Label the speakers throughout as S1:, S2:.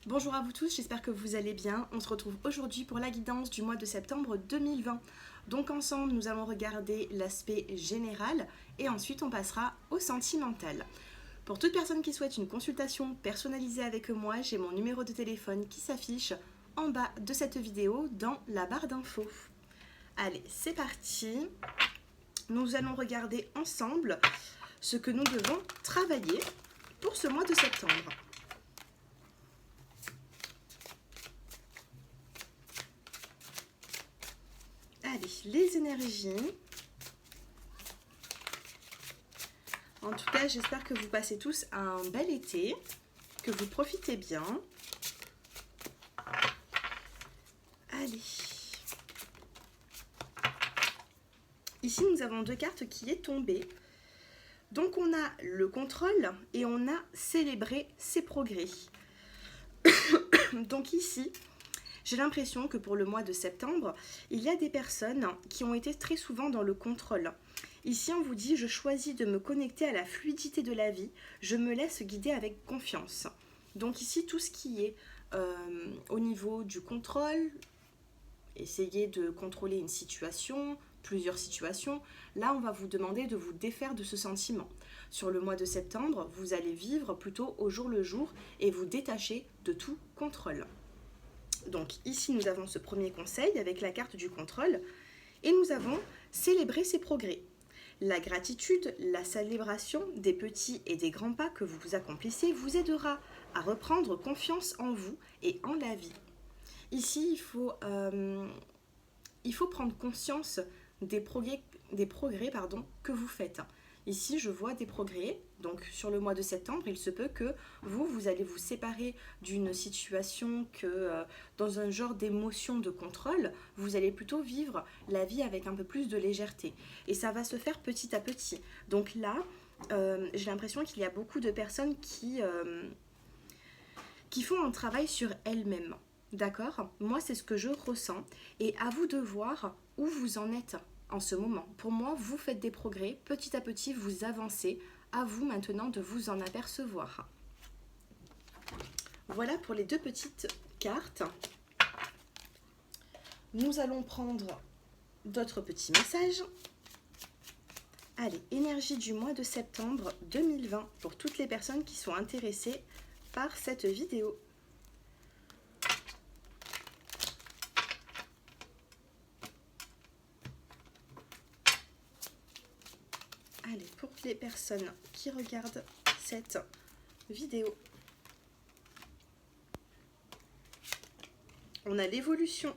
S1: Bonjour à vous tous, j'espère que vous allez bien. On se retrouve aujourd'hui pour la guidance du mois de septembre 2020. Donc ensemble, nous allons regarder l'aspect général et ensuite on passera au sentimental. Pour toute personne qui souhaite une consultation personnalisée avec moi, j'ai mon numéro de téléphone qui s'affiche en bas de cette vidéo dans la barre d'infos. Allez, c'est parti. Nous allons regarder ensemble ce que nous devons travailler pour ce mois de septembre. Allez, les énergies. En tout cas, j'espère que vous passez tous un bel été, que vous profitez bien. Allez. Ici, nous avons deux cartes qui est tombée. Donc, on a le contrôle et on a célébré ses progrès. Donc ici, j'ai l'impression que pour le mois de septembre, il y a des personnes qui ont été très souvent dans le contrôle. Ici, on vous dit, je choisis de me connecter à la fluidité de la vie, je me laisse guider avec confiance. Donc ici, tout ce qui est au niveau du contrôle, essayer de contrôler une situation, plusieurs situations, là, on va vous demander de vous défaire de ce sentiment. Sur le mois de septembre, vous allez vivre plutôt au jour le jour et vous détacher de tout contrôle. Donc ici, nous avons ce premier conseil avec la carte du contrôle et nous avons célébré ses progrès. La gratitude, la célébration des petits et des grands pas que vous accomplissez vous aidera à reprendre confiance en vous et en la vie. Ici, il faut prendre conscience des progrès que vous faites. Ici, je vois des progrès. Donc, sur le mois de septembre, il se peut que vous allez vous séparer d'une situation que, dans un genre d'émotion de contrôle, vous allez plutôt vivre la vie avec un peu plus de légèreté. Et ça va se faire petit à petit. Donc là, j'ai l'impression qu'il y a beaucoup de personnes qui font un travail sur elles-mêmes. D'accord? Moi, c'est ce que je ressens. Et à vous de voir où vous en êtes en ce moment. Pour moi, vous faites des progrès. Petit à petit, vous avancez. À vous maintenant de vous en apercevoir. Voilà pour les deux petites cartes. Nous allons prendre d'autres petits messages. Allez, énergie du mois de septembre 2020 pour toutes les personnes qui sont intéressées par cette vidéo. Allez, pour les personnes qui regardent cette vidéo, on a l'évolution,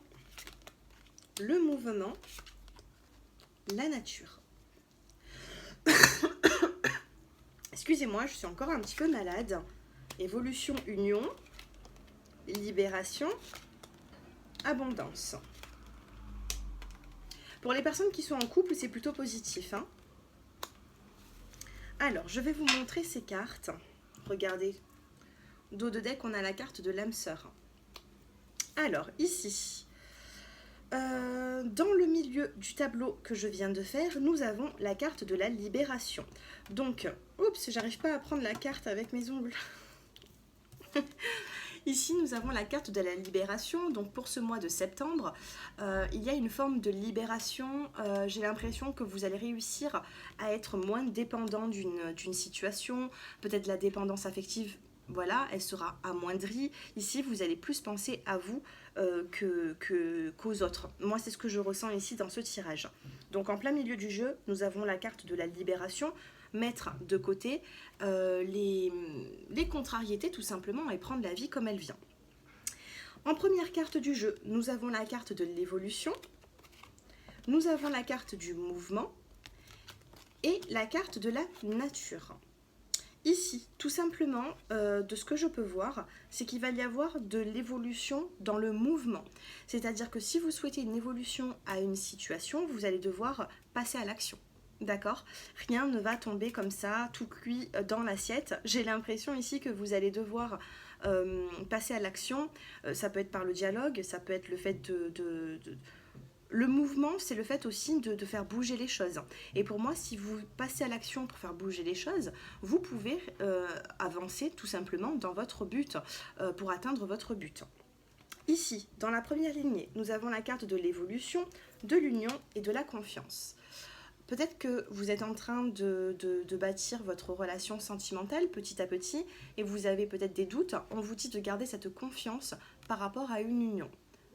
S1: le mouvement, la nature. Excusez-moi, je suis encore un petit peu malade. Évolution, union, libération, abondance. Pour les personnes qui sont en couple, c'est plutôt positif, hein. Alors, je vais vous montrer ces cartes. Regardez, dos de deck, on a la carte de l'âme sœur. Alors, ici, dans le milieu du tableau que je viens de faire, nous avons la carte de la libération. Donc, oups, j'arrive pas à prendre la carte avec mes ongles. Ici, nous avons la carte de la libération. Donc, pour ce mois de septembre, il y a une forme de libération. J'ai l'impression que vous allez réussir à être moins dépendant d'une situation. Peut-être la dépendance affective, voilà, elle sera amoindrie. Ici, vous allez plus penser à vous qu'aux autres. Moi, c'est ce que je ressens ici dans ce tirage. Donc, en plein milieu du jeu, nous avons la carte de la libération. Mettre de côté les contrariétés tout simplement et prendre la vie comme elle vient. En première carte du jeu, nous avons la carte de l'évolution, nous avons la carte du mouvement et la carte de la nature. Ici, tout simplement, de ce que je peux voir, c'est qu'il va y avoir de l'évolution dans le mouvement. C'est-à-dire que si vous souhaitez une évolution à une situation, vous allez devoir passer à l'action. D'accord? Rien ne va tomber comme ça, tout cuit dans l'assiette. J'ai l'impression ici que vous allez devoir passer à l'action. Ça peut être par le dialogue, ça peut être le fait Le mouvement, c'est le fait aussi de faire bouger les choses. Et pour moi, si vous passez à l'action pour faire bouger les choses, vous pouvez avancer tout simplement dans votre but, pour atteindre votre but. Ici, dans la première lignée, nous avons la carte de l'évolution, de l'union et de la confiance. Peut-être que vous êtes en train de bâtir votre relation sentimentale petit à petit et vous avez peut-être des doutes. On vous dit de garder cette confiance par rapport à une union.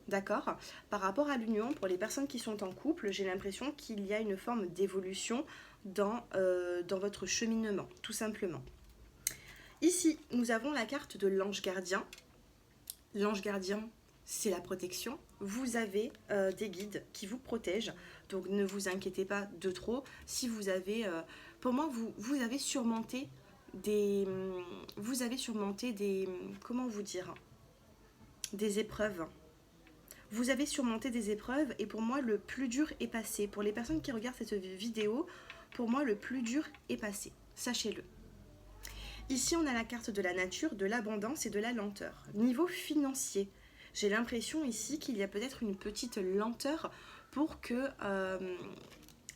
S1: D'accord? Par rapport à l'union, pour les personnes qui sont en couple, j'ai l'impression qu'il y a une forme d'évolution dans votre cheminement, tout simplement. Ici, nous avons la carte de l'ange gardien. L'ange gardien, c'est la protection. Vous avez des guides qui vous protègent, donc ne vous inquiétez pas de trop. Si vous avez, pour moi, vous avez surmonté comment vous dire, des épreuves. Vous avez surmonté des épreuves et pour moi, le plus dur est passé. Pour les personnes qui regardent cette vidéo, pour moi, le plus dur est passé. Sachez-le. Ici, on a la carte de la nature, de l'abondance et de la lenteur. Niveau financier, j'ai l'impression ici qu'il y a peut-être une petite lenteur pour que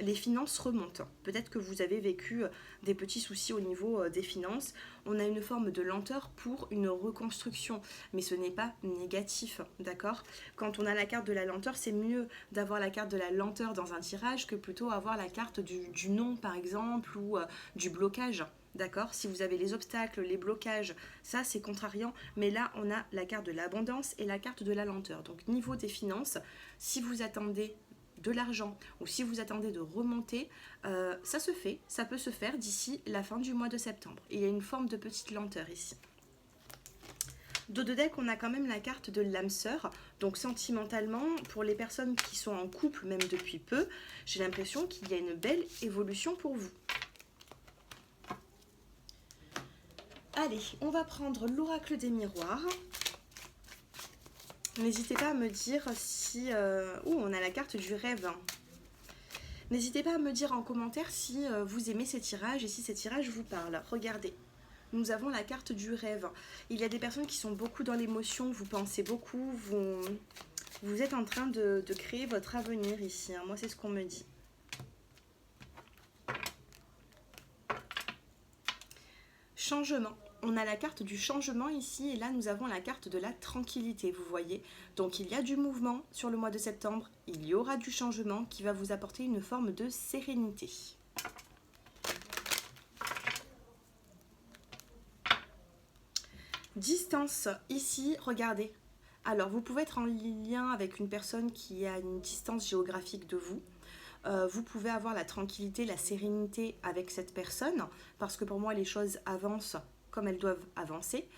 S1: les finances remontent. Peut-être que vous avez vécu des petits soucis au niveau des finances. On a une forme de lenteur pour une reconstruction, mais ce n'est pas négatif, d'accord? Quand on a la carte de la lenteur, c'est mieux d'avoir la carte de la lenteur dans un tirage que plutôt avoir la carte du non, par exemple, ou du blocage. D'accord? Si vous avez les obstacles, les blocages, ça c'est contrariant. Mais là, on a la carte de l'abondance et la carte de la lenteur. Donc, niveau des finances, si vous attendez de l'argent ou si vous attendez de remonter, ça se fait, ça peut se faire d'ici la fin du mois de septembre. Il y a une forme de petite lenteur ici. Dos de deck, on a quand même la carte de l'âme sœur. Donc sentimentalement, pour les personnes qui sont en couple, même depuis peu, j'ai l'impression qu'il y a une belle évolution pour vous. Allez, on va prendre l'oracle des miroirs. N'hésitez pas à me dire si... on a la carte du rêve. N'hésitez pas à me dire en commentaire si vous aimez ces tirages et si ces tirages vous parlent. Regardez, nous avons la carte du rêve. Il y a des personnes qui sont beaucoup dans l'émotion, vous pensez beaucoup, vous êtes en train de créer votre avenir ici. Moi, c'est ce qu'on me dit. Changement. On a la carte du changement ici et là nous avons la carte de la tranquillité, vous voyez. Donc il y a du mouvement sur le mois de septembre, il y aura du changement qui va vous apporter une forme de sérénité. Distance, ici, regardez. Alors vous pouvez être en lien avec une personne qui est à une distance géographique de vous. Vous pouvez avoir la tranquillité, la sérénité avec cette personne parce que pour moi les choses avancent comme elles doivent avancer.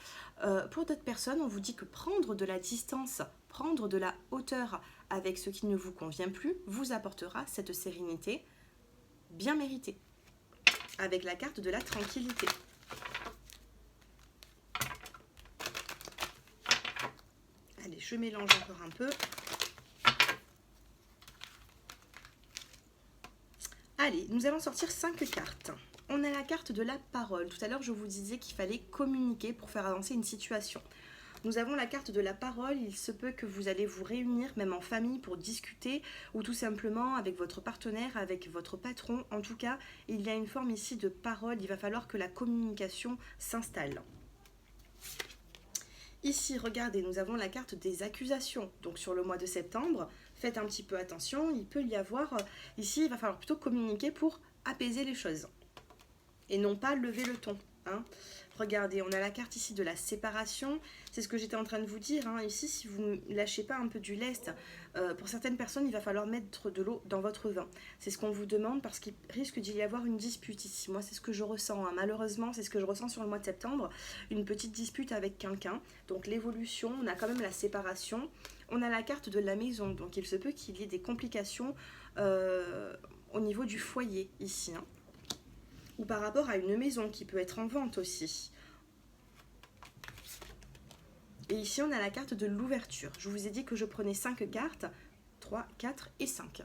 S1: Pour d'autres personnes, on vous dit que prendre de la distance, prendre de la hauteur avec ce qui ne vous convient plus, vous apportera cette sérénité bien méritée, avec la carte de la tranquillité. Allez, je mélange encore un peu. Allez, nous allons sortir 5 cartes. On a la carte de la parole. Tout à l'heure, je vous disais qu'il fallait communiquer pour faire avancer une situation. Nous avons la carte de la parole. Il se peut que vous allez vous réunir, même en famille, pour discuter ou tout simplement avec votre partenaire, avec votre patron. En tout cas, il y a une forme ici de parole. Il va falloir que la communication s'installe. Ici, regardez, nous avons la carte des accusations. Donc sur le mois de septembre, faites un petit peu attention. Il peut y avoir... Ici, il va falloir plutôt communiquer pour apaiser les choses. Et non pas lever le ton. Hein. Regardez, on a la carte ici de la séparation. C'est ce que j'étais en train de vous dire. Hein. Ici, si vous ne lâchez pas un peu du lest, pour certaines personnes, il va falloir mettre de l'eau dans votre vin. C'est ce qu'on vous demande parce qu'il risque d'y avoir une dispute ici. Moi, c'est ce que je ressens. Hein. Malheureusement, c'est ce que je ressens sur le mois de septembre. Une petite dispute avec quelqu'un. Donc l'évolution, on a quand même la séparation. On a la carte de la maison. Donc il se peut qu'il y ait des complications au niveau du foyer ici. Hein. Ou par rapport à une maison qui peut être en vente aussi. Et ici, on a la carte de l'ouverture. Je vous ai dit que je prenais 5 cartes, 3, 4 et 5.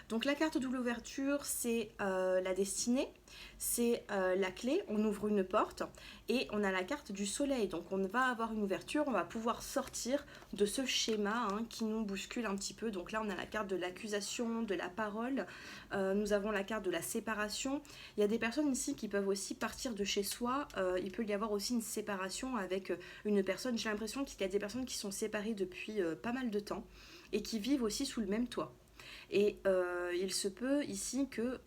S1: Donc la carte de l'ouverture, c'est la destinée. C'est la clé, on ouvre une porte et on a la carte du soleil. Donc on va avoir une ouverture, on va pouvoir sortir de ce schéma qui nous bouscule un petit peu. Donc là on a la carte de l'accusation, de la parole, nous avons la carte de la séparation. Il y a des personnes ici qui peuvent aussi partir de chez soi. Il peut y avoir aussi une séparation avec une personne. J'ai l'impression qu'il y a des personnes qui sont séparées depuis pas mal de temps et qui vivent aussi sous le même toit. Et il se peut ici que,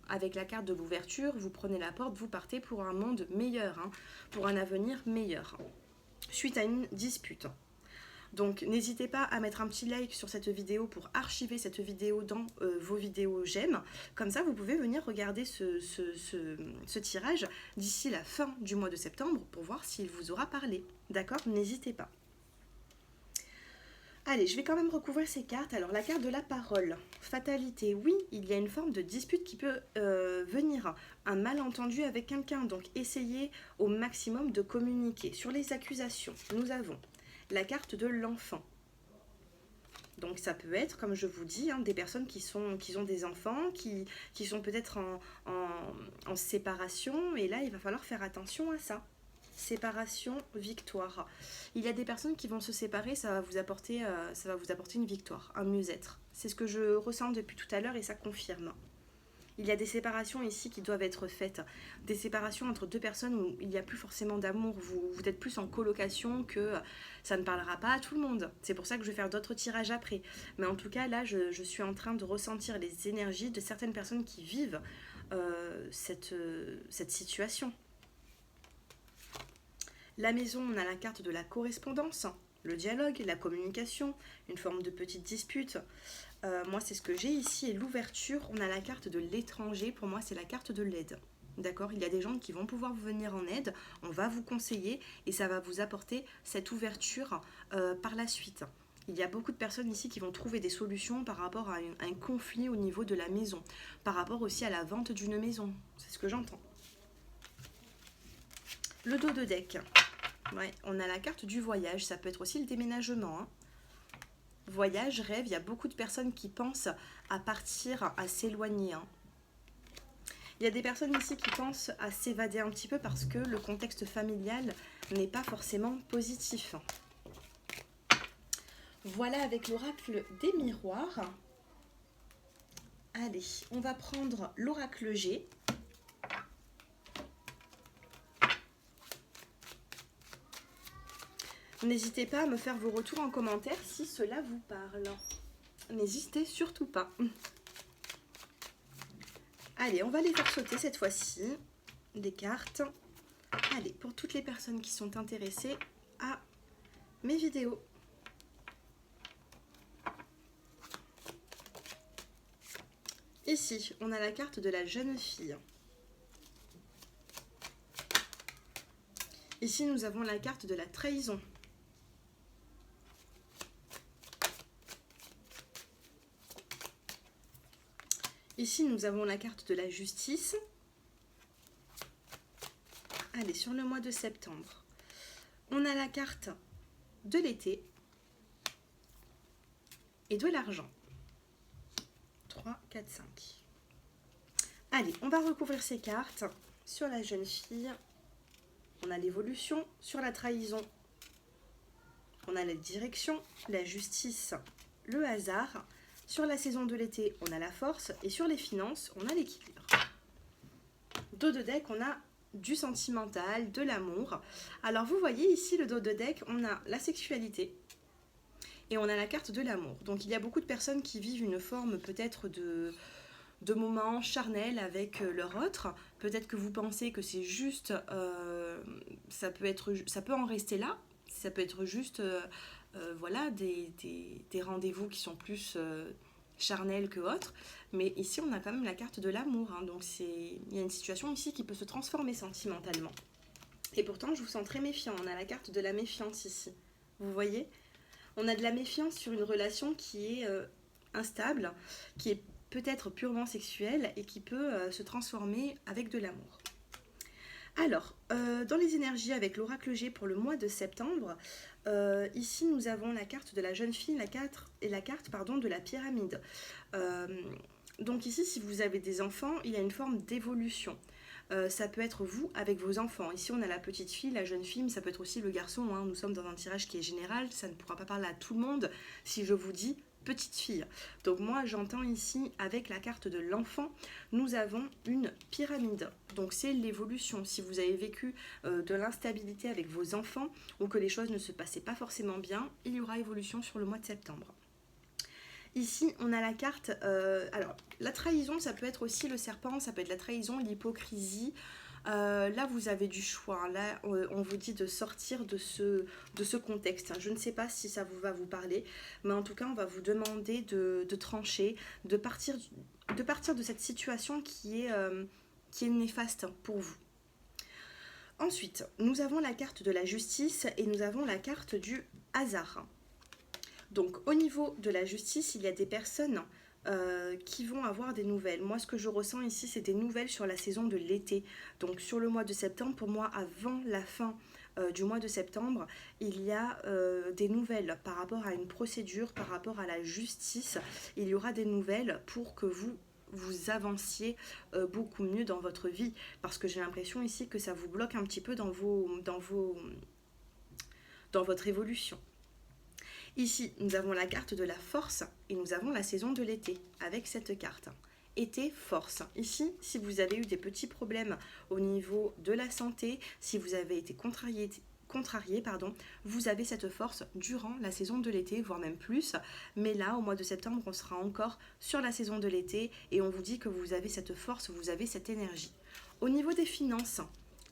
S1: avec la carte de l'ouverture, vous prenez la porte, vous partez pour un monde meilleur, pour un avenir meilleur, suite à une dispute. Donc n'hésitez pas à mettre un petit like sur cette vidéo pour archiver cette vidéo dans vos vidéos j'aime. Comme ça, vous pouvez venir regarder ce tirage d'ici la fin du mois de septembre pour voir s'il vous aura parlé. D'accord? N'hésitez pas. Allez, je vais quand même recouvrir ces cartes. Alors, la carte de la parole, fatalité, oui, il y a une forme de dispute qui peut venir, un malentendu avec quelqu'un. Donc, essayez au maximum de communiquer. Sur les accusations, nous avons la carte de l'enfant. Donc, ça peut être, comme je vous dis, des personnes qui ont des enfants, qui sont peut-être en séparation. Et là, il va falloir faire attention à ça. Séparation, victoire. Il y a des personnes qui vont se séparer, ça va vous apporter une victoire, un mieux-être. C'est ce que je ressens depuis tout à l'heure et ça confirme. Il y a des séparations ici qui doivent être faites. Des séparations entre deux personnes où il n'y a plus forcément d'amour. Vous êtes plus en colocation que ça ne parlera pas à tout le monde. C'est pour ça que je vais faire d'autres tirages après. Mais en tout cas, là, je suis en train de ressentir les énergies de certaines personnes qui vivent cette situation. La maison, on a la carte de la correspondance, le dialogue, la communication, une forme de petite dispute. Moi, c'est ce que j'ai ici. Et l'ouverture, on a la carte de l'étranger. Pour moi, c'est la carte de l'aide. D'accord? Il y a des gens qui vont pouvoir vous venir en aide. On va vous conseiller et ça va vous apporter cette ouverture par la suite. Il y a beaucoup de personnes ici qui vont trouver des solutions par rapport à un conflit au niveau de la maison. Par rapport aussi à la vente d'une maison. C'est ce que j'entends. Le dos de deck. Ouais, on a la carte du voyage, ça peut être aussi le déménagement. Voyage, rêve, il y a beaucoup de personnes qui pensent à partir, à s'éloigner. Il y a des personnes ici qui pensent à s'évader un petit peu parce que le contexte familial n'est pas forcément positif. Voilà avec l'oracle des miroirs. Allez, on va prendre l'oracle G. N'hésitez pas à me faire vos retours en commentaire si cela vous parle. N'hésitez surtout pas. Allez, on va les faire sauter cette fois-ci, des cartes. Allez, pour toutes les personnes qui sont intéressées à mes vidéos. Ici, on a la carte de la jeune fille. Ici, nous avons la carte de la trahison. Ici, nous avons la carte de la justice. Allez, sur le mois de septembre, on a la carte de l'été et de l'argent. 3, 4, 5. Allez, on va recouvrir ces cartes. Sur la jeune fille, on a l'évolution. Sur la trahison, on a la direction, la justice, le hasard. Sur la saison de l'été, on a la force. Et sur les finances, on a l'équilibre. Dos de deck, on a du sentimental, de l'amour. Alors, vous voyez ici, le dos de deck, on a la sexualité. Et on a la carte de l'amour. Donc, il y a beaucoup de personnes qui vivent une forme peut-être de moments charnels avec leur autre. Peut-être que vous pensez que c'est juste... ça peut en rester là. Ça peut être juste... voilà, des rendez-vous qui sont plus charnels que autres. Mais ici, on a quand même la carte de l'amour. Donc, il y a une situation ici qui peut se transformer sentimentalement. Et pourtant, je vous sens très méfiant. On a la carte de la méfiance ici. Vous voyez? On a de la méfiance sur une relation qui est instable, qui est peut-être purement sexuelle et qui peut se transformer avec de l'amour. Alors, dans les énergies avec l'oracle G pour le mois de septembre, ici nous avons la carte de la jeune fille, la carte de la pyramide. Donc ici, si vous avez des enfants, il y a une forme d'évolution. Ça peut être vous avec vos enfants. Ici, on a la petite fille, la jeune fille, mais ça peut être aussi le garçon, hein. Nous sommes dans un tirage qui est général, ça ne pourra pas parler à tout le monde si je vous dis petite fille. Donc moi, j'entends ici, avec la carte de l'enfant, nous avons une pyramide. Donc c'est l'évolution. Si vous avez vécu de l'instabilité avec vos enfants ou que les choses ne se passaient pas forcément bien, il y aura évolution sur le mois de septembre. Ici, on a la carte, alors la trahison, ça peut être aussi le serpent, ça peut être la trahison, l'hypocrisie. Là, vous avez du choix. Là, on vous dit de sortir de ce contexte. Je ne sais pas si ça va vous parler, mais en tout cas, on va vous demander de trancher, de partir de cette situation qui est néfaste pour vous. Ensuite, nous avons la carte de la justice et nous avons la carte du hasard. Donc au niveau de la justice, il y a des personnes qui vont avoir des nouvelles. Moi, ce que je ressens ici, c'est des nouvelles sur la saison de l'été. Donc sur le mois de septembre, pour moi, avant la fin du mois de septembre, il y a des nouvelles par rapport à une procédure, par rapport à la justice. Il y aura des nouvelles pour que vous avanciez beaucoup mieux dans votre vie. Parce que j'ai l'impression ici que ça vous bloque un petit peu dans votre évolution. Ici, nous avons la carte de la force et nous avons la saison de l'été avec cette carte. Été, force. Ici, si vous avez eu des petits problèmes au niveau de la santé, si vous avez été contrarié, vous avez cette force durant la saison de l'été, voire même plus. Mais là, au mois de septembre, on sera encore sur la saison de l'été et on vous dit que vous avez cette force, vous avez cette énergie. Au niveau des finances,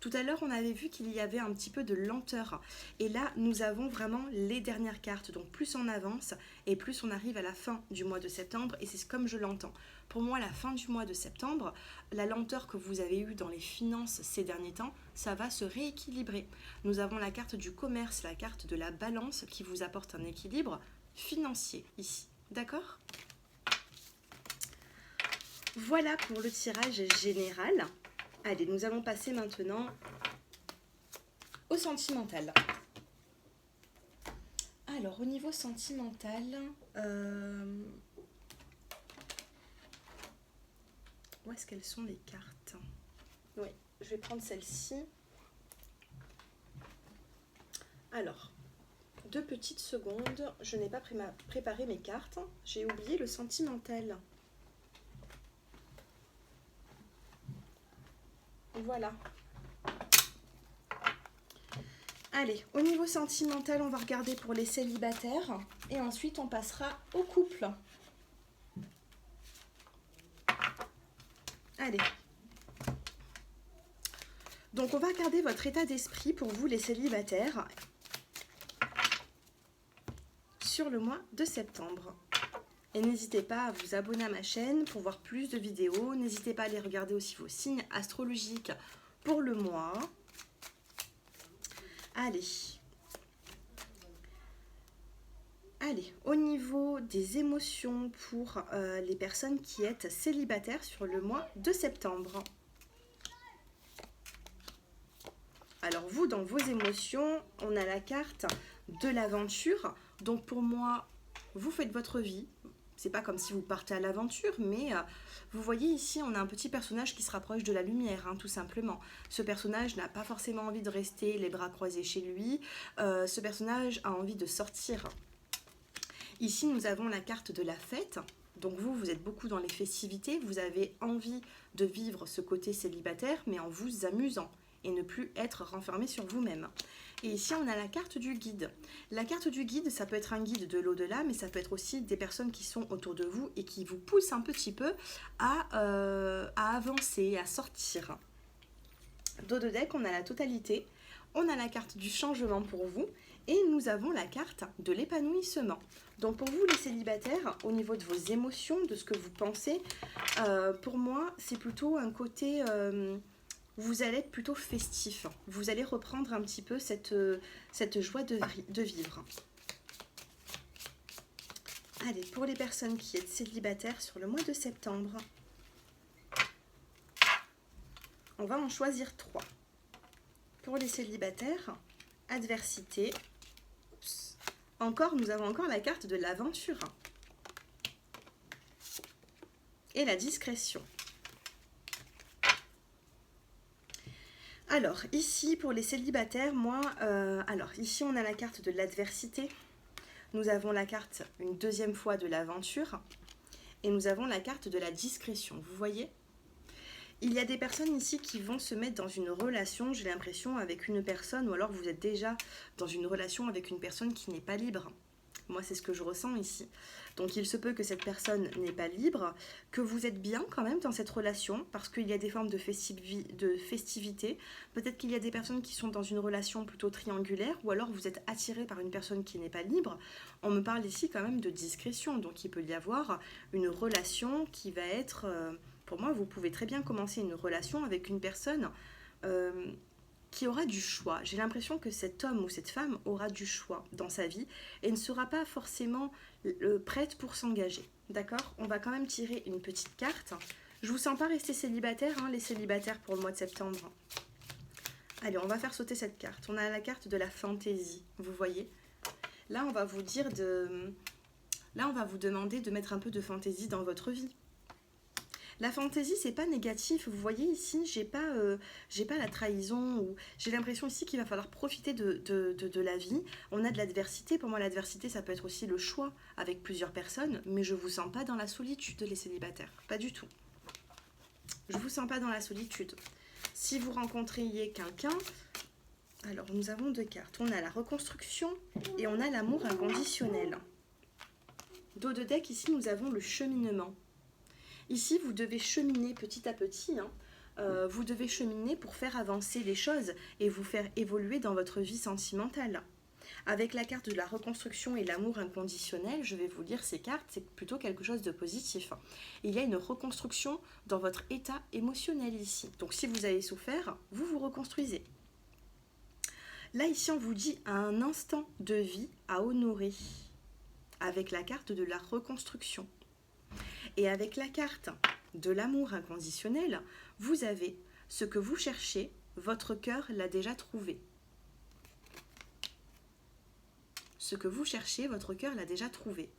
S1: tout à l'heure, on avait vu qu'il y avait un petit peu de lenteur. Et là, nous avons vraiment les dernières cartes. Donc plus on avance et plus on arrive à la fin du mois de septembre. Et c'est comme je l'entends. Pour moi, la fin du mois de septembre, la lenteur que vous avez eue dans les finances ces derniers temps, ça va se rééquilibrer. Nous avons la carte du commerce, la carte de la balance qui vous apporte un équilibre financier ici. D'accord ? Voilà pour le tirage général. Allez, nous allons passer maintenant au sentimental. Alors, au niveau sentimental, où est-ce qu'elles sont les cartes? Oui, je vais prendre celle-ci. Alors, 2 petites secondes, je n'ai pas préparé mes cartes, j'ai oublié le sentimental. Voilà. Allez, au niveau sentimental, on va regarder pour les célibataires et ensuite on passera au couple. Allez. Donc on va regarder votre état d'esprit pour vous les célibataires sur le mois de septembre. Et n'hésitez pas à vous abonner à ma chaîne pour voir plus de vidéos. N'hésitez pas à aller regarder aussi vos signes astrologiques pour le mois. Allez. Allez, au niveau des émotions pour les personnes qui êtes célibataires sur le mois de septembre. Alors vous, dans vos émotions, on a la carte de l'aventure. Donc pour moi, vous faites votre vie. C'est pas comme si vous partez à l'aventure, mais vous voyez ici, on a un petit personnage qui se rapproche de la lumière, hein, tout simplement. Ce personnage n'a pas forcément envie de rester les bras croisés chez lui. Ce personnage a envie de sortir. Ici, nous avons la carte de la fête. Donc vous êtes beaucoup dans les festivités. Vous avez envie de vivre ce côté célibataire, mais en vous amusant et ne plus être renfermé sur vous-même. Et ici, on a la carte du guide. La carte du guide, ça peut être un guide de l'au-delà, mais ça peut être aussi des personnes qui sont autour de vous et qui vous poussent un petit peu à avancer, à sortir. Dos de deck, on a la totalité. On a la carte du changement pour vous. Et nous avons la carte de l'épanouissement. Donc pour vous, les célibataires, au niveau de vos émotions, de ce que vous pensez, pour moi, c'est plutôt un côté... vous allez être plutôt festif. Vous allez reprendre un petit peu cette joie de vivre. Allez, pour les personnes qui êtes célibataires sur le mois de septembre, on va en choisir 3. Pour les célibataires, adversité. Nous avons encore la carte de l'aventure. et la discrétion. Alors, ici, pour les célibataires, alors ici, on a la carte de l'adversité. Nous avons la carte, une deuxième fois, de l'aventure. Et nous avons la carte de la discrétion. Vous voyez ? Il y a des personnes ici qui vont se mettre dans une relation, j'ai l'impression, avec une personne, ou alors vous êtes déjà dans une relation avec une personne qui n'est pas libre. Moi, c'est ce que je ressens ici. Donc, il se peut que cette personne n'est pas libre, que vous êtes bien quand même dans cette relation, parce qu'il y a des formes de festivité. Peut-être qu'il y a des personnes qui sont dans une relation plutôt triangulaire, ou alors vous êtes attiré par une personne qui n'est pas libre. On me parle ici quand même de discrétion, donc il peut y avoir une relation qui va être... pour moi, vous pouvez très bien commencer une relation avec une personne... qui aura du choix. J'ai l'impression que cet homme ou cette femme aura du choix dans sa vie et ne sera pas forcément prête pour s'engager. D'accord ? On va quand même tirer une petite carte. Je vous sens pas rester célibataire, hein, les célibataires pour le mois de septembre. Allez, on va faire sauter cette carte. On a la carte de la fantaisie, vous voyez ? Là, on va vous dire de... Là, on va vous demander de mettre un peu de fantaisie dans votre vie. La fantaisie, c'est pas négatif. Vous voyez ici, j'ai pas la trahison. Ou j'ai l'impression ici qu'il va falloir profiter de la vie. On a de l'adversité. Pour moi, l'adversité, ça peut être aussi le choix avec plusieurs personnes. Mais je vous sens pas dans la solitude, les célibataires. Pas du tout. Je vous sens pas dans la solitude. Si vous rencontriez quelqu'un... Alors, nous avons deux cartes. On a la reconstruction et on a l'amour inconditionnel. Dos de deck, ici, nous avons le cheminement. Ici, vous devez cheminer petit à petit, vous devez cheminer pour faire avancer les choses et vous faire évoluer dans votre vie sentimentale. Avec la carte de la reconstruction et l'amour inconditionnel, je vais vous lire ces cartes, c'est plutôt quelque chose de positif. Il y a une reconstruction dans votre état émotionnel ici. Donc si vous avez souffert, vous vous reconstruisez. Là, ici, on vous dit un instant de vie à honorer avec la carte de la reconstruction. Et avec la carte de l'amour inconditionnel, vous avez ce que vous cherchez, votre cœur l'a déjà trouvé. Ce que vous cherchez, votre cœur l'a déjà trouvé.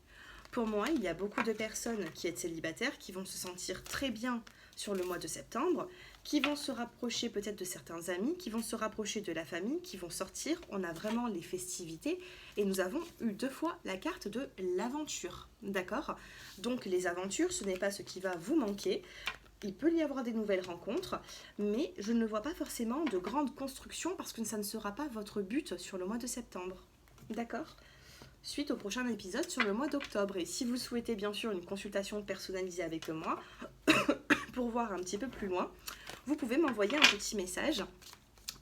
S1: Pour moi, il y a beaucoup de personnes qui sont célibataires, qui vont se sentir très bien sur le mois de septembre, qui vont se rapprocher peut-être de certains amis, qui vont se rapprocher de la famille, qui vont sortir. On a vraiment les festivités et nous avons eu deux fois la carte de l'aventure. D'accord ? Donc les aventures, ce n'est pas ce qui va vous manquer. Il peut y avoir des nouvelles rencontres, mais je ne vois pas forcément de grandes constructions parce que ça ne sera pas votre but sur le mois de septembre. D'accord ? Suite au prochain épisode sur le mois d'octobre. Et si vous souhaitez bien sûr une consultation personnalisée avec moi, pour voir un petit peu plus loin, vous pouvez m'envoyer un petit message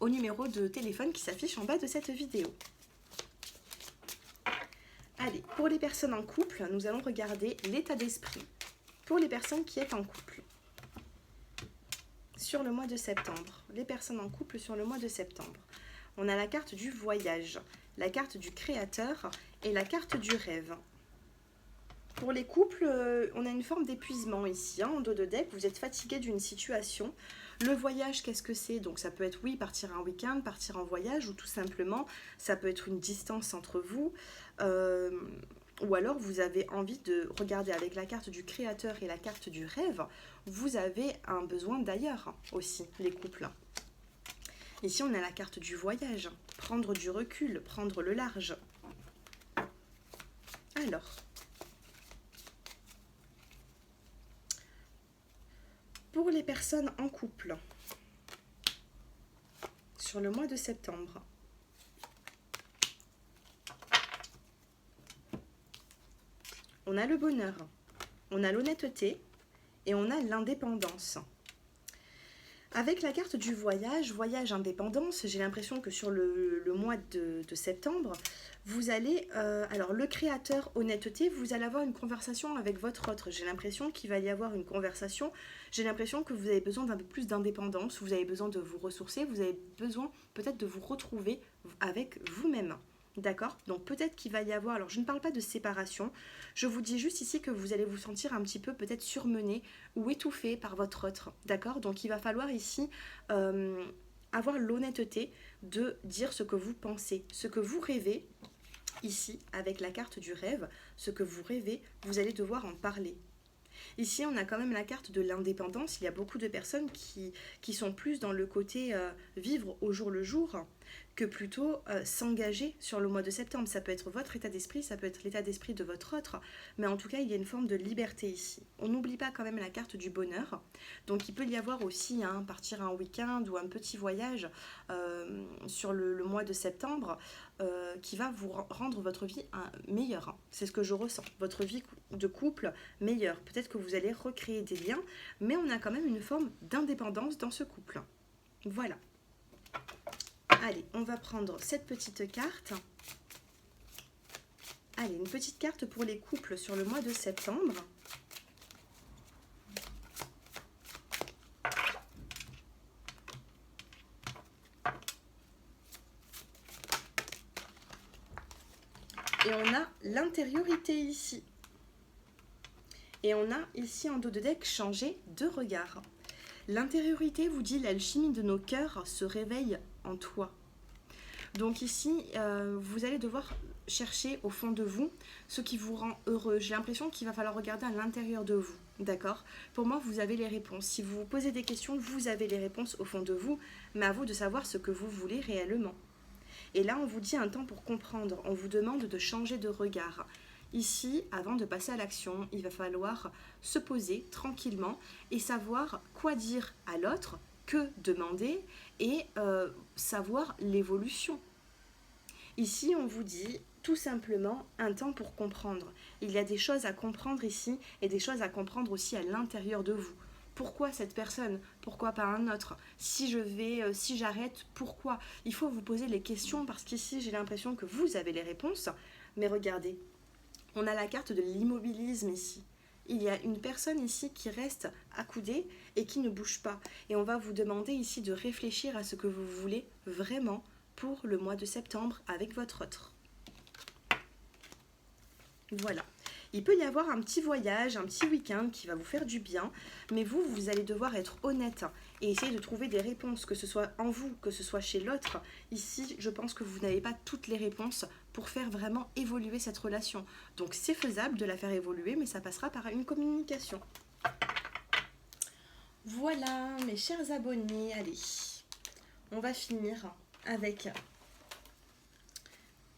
S1: au numéro de téléphone qui s'affiche en bas de cette vidéo. Allez, pour les personnes en couple, nous allons regarder l'état d'esprit pour les personnes qui sont en couple. Sur le mois de septembre, les personnes en couple sur le mois de septembre. On a la carte du voyage, la carte du créateur et la carte du rêve. Pour les couples, on a une forme d'épuisement ici, en dos de deck. Vous êtes fatigué d'une situation. Le voyage, qu'est-ce que c'est ? Donc ça peut être, oui, partir un week-end, partir en voyage, ou tout simplement, ça peut être une distance entre vous. Ou alors, vous avez envie de regarder avec la carte du créateur et la carte du rêve. Vous avez un besoin d'ailleurs aussi, les couples. Ici, on a la carte du voyage. Prendre du recul, prendre le large. Alors... Pour les personnes en couple, sur le mois de septembre, on a le bonheur, on a l'honnêteté et on a l'indépendance. Avec la carte du voyage, voyage indépendance, j'ai l'impression que sur le mois de septembre, vous allez, alors le créateur honnêteté, vous allez avoir une conversation avec votre autre. J'ai l'impression qu'il va y avoir une conversation, j'ai l'impression que vous avez besoin d'un peu plus d'indépendance, vous avez besoin de vous ressourcer, vous avez besoin peut-être de vous retrouver avec vous-même. D'accord ? Donc peut-être qu'il va y avoir, alors je ne parle pas de séparation, je vous dis juste ici que vous allez vous sentir un petit peu peut-être surmené ou étouffé par votre autre. D'accord ? Donc il va falloir ici avoir l'honnêteté de dire ce que vous pensez, ce que vous rêvez. Ici, avec la carte du rêve, ce que vous rêvez, vous allez devoir en parler. Ici, on a quand même la carte de l'indépendance. Il y a beaucoup de personnes qui sont plus dans le côté vivre au jour le jour que plutôt s'engager sur le mois de septembre. Ça peut être votre état d'esprit, ça peut être l'état d'esprit de votre autre, mais en tout cas, il y a une forme de liberté ici. On n'oublie pas quand même la carte du bonheur. Donc, il peut y avoir aussi partir un week-end ou un petit voyage sur le mois de septembre qui va vous rendre votre vie meilleure. C'est ce que je ressens. Votre vie de couple meilleure. Peut-être que vous allez recréer des liens, mais on a quand même une forme d'indépendance dans ce couple. Voilà. Allez, on va prendre cette petite carte. Allez, une petite carte pour les couples sur le mois de septembre. Et on a l'intériorité ici. Et on a ici en dos de deck changé de regard. L'intériorité vous dit l'alchimie de nos cœurs se réveille en toi. Donc ici, vous allez devoir chercher au fond de vous ce qui vous rend heureux. J'ai l'impression qu'il va falloir regarder à l'intérieur de vous. D'accord? Pour moi, vous avez les réponses. Si vous vous posez des questions, vous avez les réponses au fond de vous, mais à vous de savoir ce que vous voulez réellement. Et là, on vous dit un temps pour comprendre. On vous demande de changer de regard. Ici, avant de passer à l'action, il va falloir se poser tranquillement et savoir quoi dire à l'autre, que demander et savoir l'évolution. Ici, on vous dit tout simplement un temps pour comprendre. Il y a des choses à comprendre ici et des choses à comprendre aussi à l'intérieur de vous. Pourquoi cette personne? Pourquoi pas un autre? Si j'arrête, pourquoi? Il faut vous poser les questions parce qu'ici, j'ai l'impression que vous avez les réponses. Mais regardez, on a la carte de l'immobilisme ici. Il y a une personne ici qui reste accoudée et qui ne bouge pas. Et on va vous demander ici de réfléchir à ce que vous voulez vraiment pour le mois de septembre avec votre autre. Voilà. Il peut y avoir un petit voyage, un petit week-end qui va vous faire du bien, mais vous allez devoir être honnête et essayer de trouver des réponses, que ce soit en vous, que ce soit chez l'autre. Ici, je pense que vous n'avez pas toutes les réponses pour faire vraiment évoluer cette relation. Donc c'est faisable de la faire évoluer, mais ça passera par une communication. Voilà, mes chers abonnés, allez, on va finir avec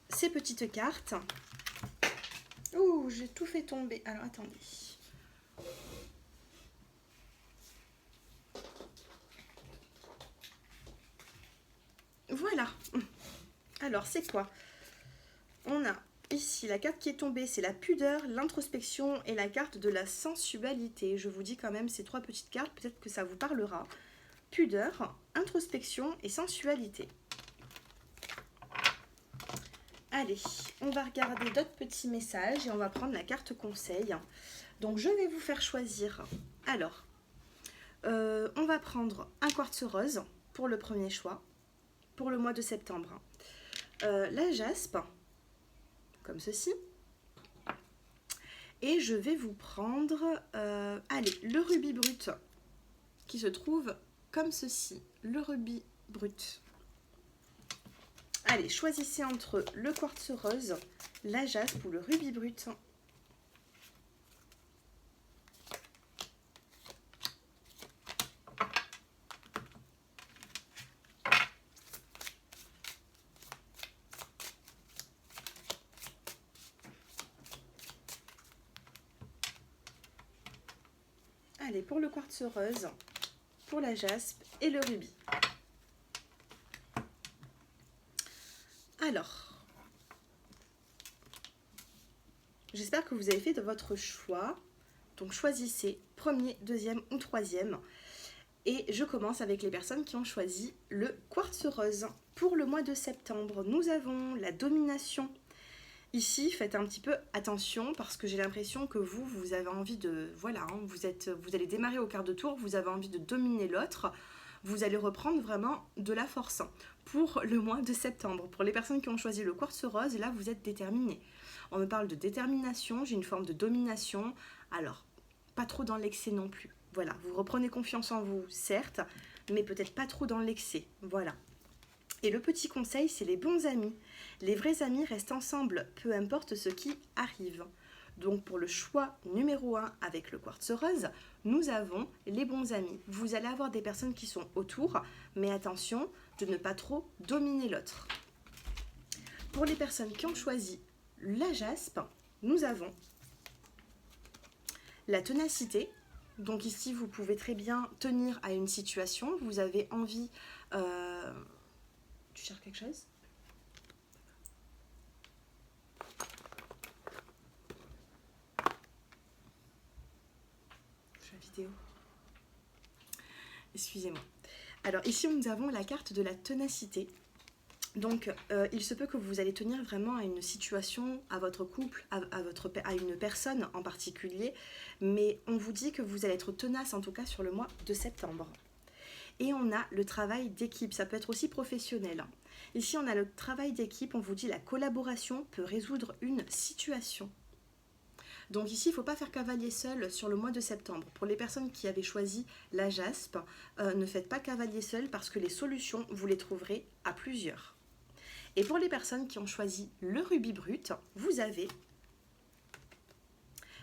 S1: ces petites cartes. Ouh, j'ai tout fait tomber. Alors, attendez. Voilà. Alors, c'est quoi? On a ici la carte qui est tombée, c'est la pudeur, l'introspection et la carte de la sensualité. Je vous dis quand même ces trois petites cartes, peut-être que ça vous parlera. Pudeur, introspection et sensualité. Allez, on va regarder d'autres petits messages et on va prendre la carte conseil. Donc, je vais vous faire choisir. Alors, on va prendre un quartz rose pour le premier choix, pour le mois de septembre. La jaspe, comme ceci. Et je vais vous prendre, allez, le rubis brut, qui se trouve comme ceci. Le rubis brut. Allez, choisissez entre le quartz rose, la jaspe ou le rubis brut. Allez, pour le quartz rose, pour la jaspe et le rubis. Alors, j'espère que vous avez fait de votre choix. Donc choisissez premier, deuxième ou troisième. Et je commence avec les personnes qui ont choisi le quartz rose. Pour le mois de septembre, nous avons la domination. Ici, faites un petit peu attention parce que j'ai l'impression que vous avez envie de... Voilà, vous allez démarrer au quart de tour, vous avez envie de dominer l'autre. Vous allez reprendre vraiment de la force pour le mois de septembre. Pour les personnes qui ont choisi le quartz rose, là, vous êtes déterminés. On me parle de détermination, j'ai une forme de domination. Alors, pas trop dans l'excès non plus. Voilà, vous reprenez confiance en vous, certes, mais peut-être pas trop dans l'excès. Voilà. Et le petit conseil, c'est les bons amis. Les vrais amis restent ensemble, peu importe ce qui arrive. Donc pour le choix numéro 1 avec le quartz rose, nous avons les bons amis. Vous allez avoir des personnes qui sont autour, mais attention de ne pas trop dominer l'autre. Pour les personnes qui ont choisi la jaspe, nous avons la ténacité. Donc ici, vous pouvez très bien tenir à une situation. Vous avez envie... Tu cherches quelque chose ? Je fais la vidéo. Excusez-moi. Alors ici, nous avons la carte de la ténacité. Donc, il se peut que vous allez tenir vraiment à une situation, à votre couple, à une personne en particulier, mais on vous dit que vous allez être tenace, en tout cas sur le mois de septembre. Et on a le travail d'équipe, ça peut être aussi professionnel. Ici, on a le travail d'équipe, on vous dit la collaboration peut résoudre une situation. Donc ici, il ne faut pas faire cavalier seul sur le mois de septembre. Pour les personnes qui avaient choisi la jaspe, ne faites pas cavalier seul parce que les solutions, vous les trouverez à plusieurs. Et pour les personnes qui ont choisi le rubis brut, vous avez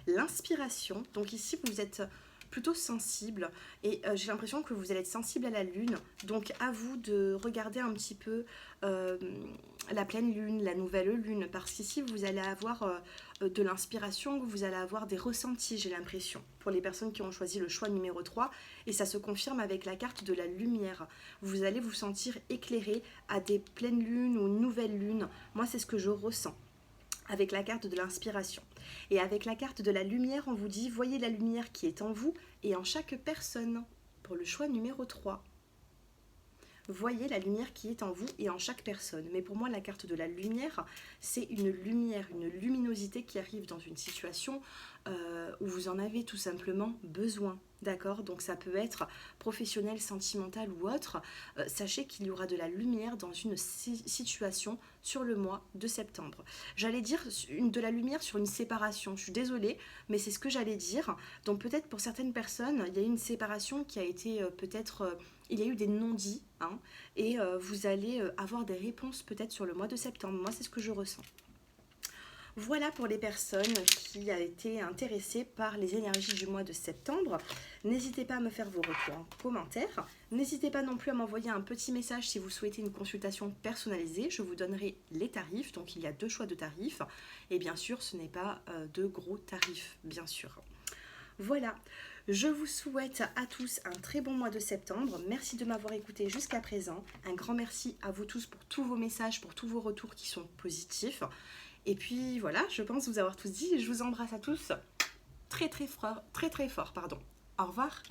S1: l'inspiration. Donc ici, vous êtes plutôt sensible et j'ai l'impression que vous allez être sensible à la lune. Donc à vous de regarder un petit peu la pleine lune, la nouvelle lune, parce qu'ici, vous allez avoir de l'inspiration, vous allez avoir des ressentis, j'ai l'impression, pour les personnes qui ont choisi le choix numéro 3, et ça se confirme avec la carte de la lumière. Vous allez vous sentir éclairé à des pleines lunes ou nouvelles lunes. Moi, c'est ce que je ressens avec la carte de l'inspiration. Et avec la carte de la lumière, on vous dit, voyez la lumière qui est en vous et en chaque personne, pour le choix numéro 3. Voyez la lumière qui est en vous et en chaque personne. Mais pour moi, la carte de la lumière, c'est une lumière, une luminosité qui arrive dans une situation où vous en avez tout simplement besoin. D'accord ? Donc ça peut être professionnel, sentimental ou autre. Sachez qu'il y aura de la lumière dans une situation sur le mois de septembre. J'allais dire de la lumière sur une séparation. Je suis désolée, mais c'est ce que j'allais dire. Donc peut-être pour certaines personnes, il y a eu une séparation qui a été peut-être... il y a eu des non-dits, hein, et vous allez avoir des réponses peut-être sur le mois de septembre. Moi, c'est ce que je ressens. Voilà pour les personnes qui ont été intéressées par les énergies du mois de septembre. N'hésitez pas à me faire vos retours en commentaire. N'hésitez pas non plus à m'envoyer un petit message si vous souhaitez une consultation personnalisée. Je vous donnerai les tarifs. Donc, il y a 2 choix de tarifs. Et bien sûr, ce n'est pas de gros tarifs, bien sûr. Voilà, je vous souhaite à tous un très bon mois de septembre. Merci de m'avoir écouté jusqu'à présent. Un grand merci à vous tous pour tous vos messages, pour tous vos retours qui sont positifs. Et puis voilà, je pense vous avoir tous dit. Je vous embrasse à tous très fort. Au revoir.